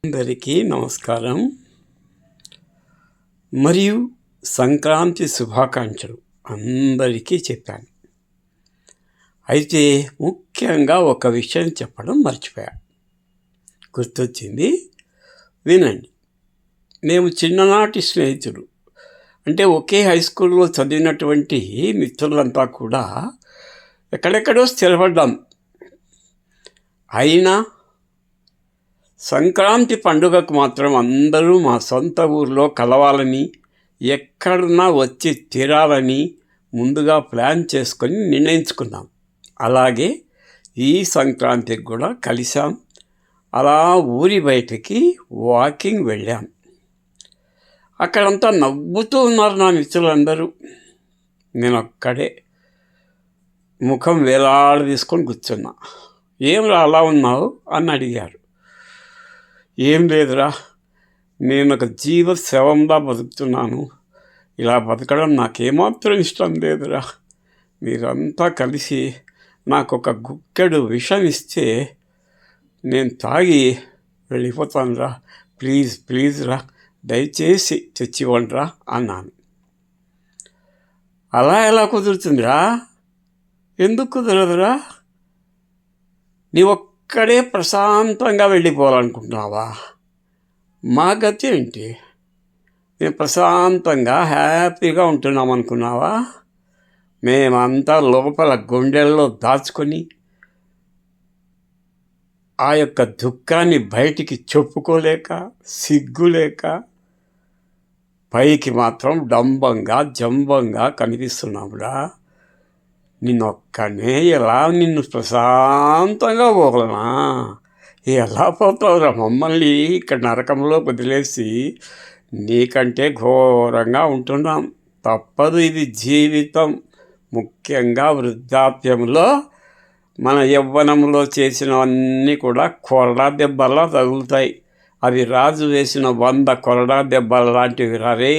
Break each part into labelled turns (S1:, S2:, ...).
S1: అందరికీ నమస్కారం మరియు సంక్రాంతి శుభాకాంక్షలు అందరికీ చెప్పాను. అయితే ముఖ్యంగా ఒక విషయం చెప్పడం మర్చిపోయా, గుర్తొచ్చింది, వినండి. మేము చిన్ననాటి స్నేహితులు, అంటే ఒకే హై స్కూల్లో చదివినటువంటి మిత్రులంతా కూడా ఎక్కడెక్కడో స్థిరపడ్డాం. అయినా సంక్రాంతి పండుగకు మాత్రం అందరూ మా సొంత ఊరిలో కలవాలని, ఎక్కడున్నా వచ్చి తీరాలని ముందుగా ప్లాన్ చేసుకొని నిర్ణయించుకున్నాం. అలాగే ఈ సంక్రాంతికి కూడా కలిసాం. అలా ఊరి బయటికి వాకింగ్ వెళ్ళాం. అక్కడంతా నవ్వుతూ ఉన్నారు నా మిత్రులందరూ. నేను ఒక్కడే ముఖం వేలాడదీసుకొని కూర్చున్నా. ఏం అలా ఉన్నావు అని అడిగారు. ఏం లేదురా, నేను ఒక జీవ శవంలా బతుకుతున్నాను. ఇలా బతకడం నాకేమాత్రం ఇష్టం లేదురా. మీరంతా కలిసి నాకు ఒక గుక్కెడు విషం ఇస్తే నేను తాగి వెళ్ళిపోతానురా. ప్లీజ్ రా, దయచేసి తెచ్చివ్వండిరా అన్నాను. అలా ఎలా కుదురుతుందిరా? ఎందుకు కుదరదురా? నీ ఒక్కడే ప్రశాంతంగా వెళ్ళిపోవాలనుకుంటున్నావా? మా గతి ఏంటి? మేము ప్రశాంతంగా హ్యాపీగా ఉంటున్నాం అనుకున్నావా? మేమంతా లోపల గుండెల్లో దాచుకొని ఆ యొక్క దుఃఖాన్ని బయటికి చెప్పుకోలేక, సిగ్గులేక, పైకి మాత్రం డంబంగా జంబంగా కనిపిస్తున్నామురా. నిన్నొక్కనే నిన్ను ప్రశాంతంగా పోగలనా? ఎలా పోతావురా? మమ్మల్ని ఇక్కడ నరకంలో వదిలేసి నీకంటే ఘోరంగా ఉంటున్నాం. తప్పదు, ఇది జీవితం. ముఖ్యంగా వృద్ధాప్యంలో మన యవ్వనంలో చేసినవన్నీ కూడా కొరడా దెబ్బలా తగులుతాయి. అవి రాజు వేసిన 100 కొరడా దెబ్బల లాంటివి. రే,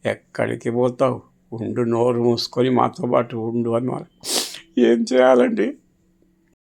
S1: ఎక్కడికి పోతావు? ఉండు, నోరు మూసుకొని మాతో పాటు ఉండు అన్నారు. ఏం చేయాలండి?